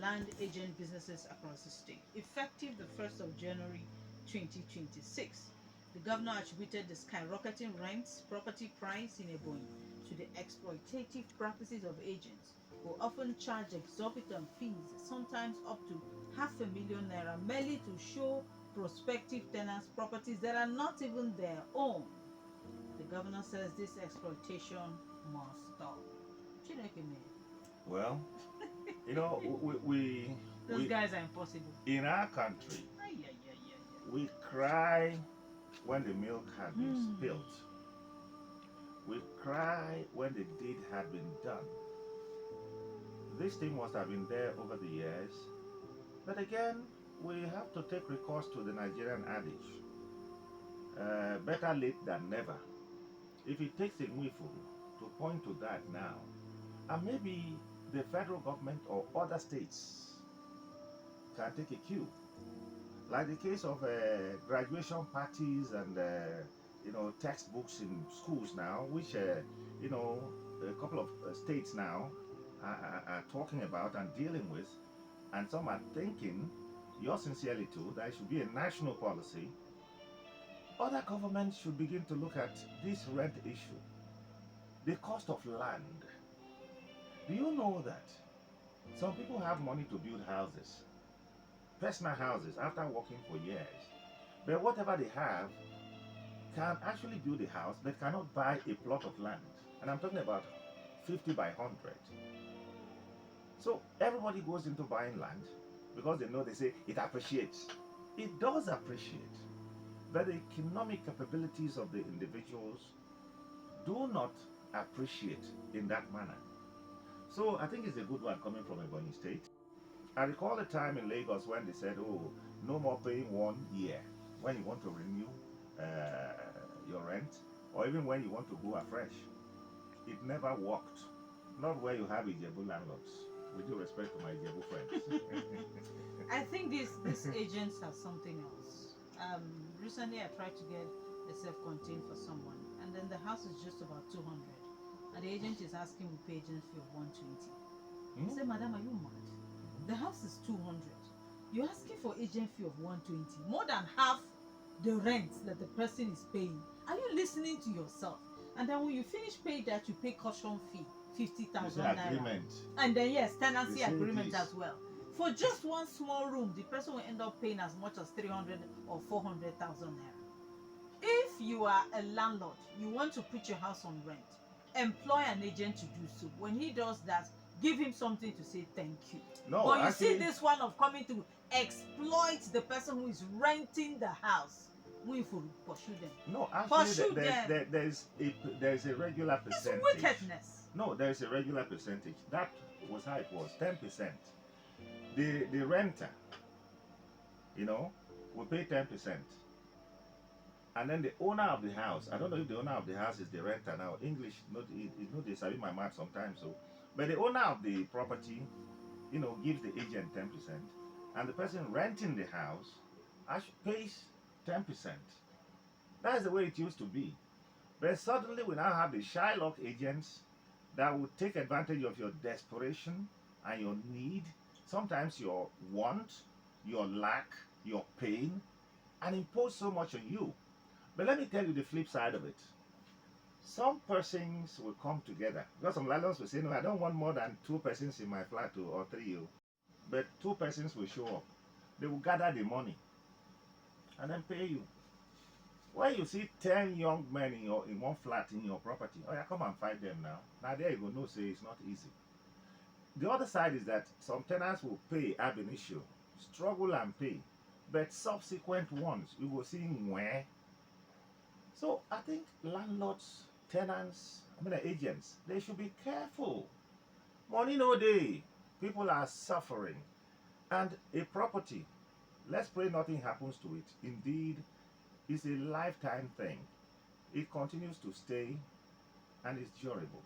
land agent businesses across the state. Effective the 1st of January 2026, the governor attributed the skyrocketing rents, property price in Ebonyi to the exploitative practices of agents who often charge exorbitant fees, sometimes up to ₦500,000, merely to show prospective tenants properties that are not even their own. The governor says this exploitation must stop. Well, you know, those guys are impossible. In our country, we cry when the milk has been spilled. We cry when the deed had been done. This thing must have been there over the years. But again, we have to take recourse to the Nigerian adage, better late than never. If it takes a Nwifuru to point to that now, and maybe the federal government or other states can take a cue. Like the case of graduation parties and textbooks in schools now, which a couple of states now are talking about and dealing with, and some are thinking, yours sincerely too, that it should be a national policy. Other governments should begin to look at this rent issue, the cost of land. Do you know that some people have money to build houses, personal houses, after working for years, but whatever they have can actually build a house but cannot buy a plot of land? And I'm talking about 50 by 100. So everybody goes into buying land because they say it appreciates. It does appreciate, but the economic capabilities of the individuals do not appreciate in that manner. So I think it's a good one coming from Ebonyi State. I recall a time in Lagos when they said, oh, no more paying 1 year when you want to renew your rent, or even when you want to go afresh. It never worked. Not where you have Ijebu landlords. With due respect to my Ijebu friends. I think these agents have something else. Recently I tried to get a self-contained for someone, and then the house is just about 200. And the agent is asking we pay agent fee of 120. I said, Madam, are you mad? The house is 200. You're asking for agent fee of 120, more than half the rent that the person is paying. Are you listening to yourself? And then when you finish paying that, you pay caution fee, 50,000 naira. And then yes, tenancy agreement as well. For just one small room, the person will end up paying as much as 300 or 400,000 naira. If you are a landlord, you want to put your house on rent, employ an agent to do so. When he does that, give him something to say thank you. No, but you see this one of coming to exploit the person who is renting the house. Nwifuru, pursue them. No, actually, there's a regular percentage. It's wickedness. No, there's a regular percentage. That was how it was, 10%. The renter, will pay 10%. And then the owner of the house, I don't know if the owner of the house is the renter now. English, they study my math sometimes. But the owner of the property, gives the agent 10%. And the person renting the house actually pays 10%. That's the way it used to be. But suddenly we now have the Shylock agents that will take advantage of your desperation and your need, sometimes your want, your lack, your pain, and impose so much on you. But let me tell you the flip side of it. Some persons will come together. Because some landlords will say, no, I don't want more than 2 persons in my flat or 3. But 2 persons will show up. They will gather the money and then pay you. When you see 10 young men in one flat in your property, oh yeah, come and fight them now. Now there you go, no say it's not easy. The other side is that some tenants will pay ab initio, struggle and pay. But subsequent ones, you will see where. So I think landlords, tenants, agents, they should be careful. Money no day. People are suffering. And a property, let's pray nothing happens to it. Indeed, it's a lifetime thing. It continues to stay and is durable.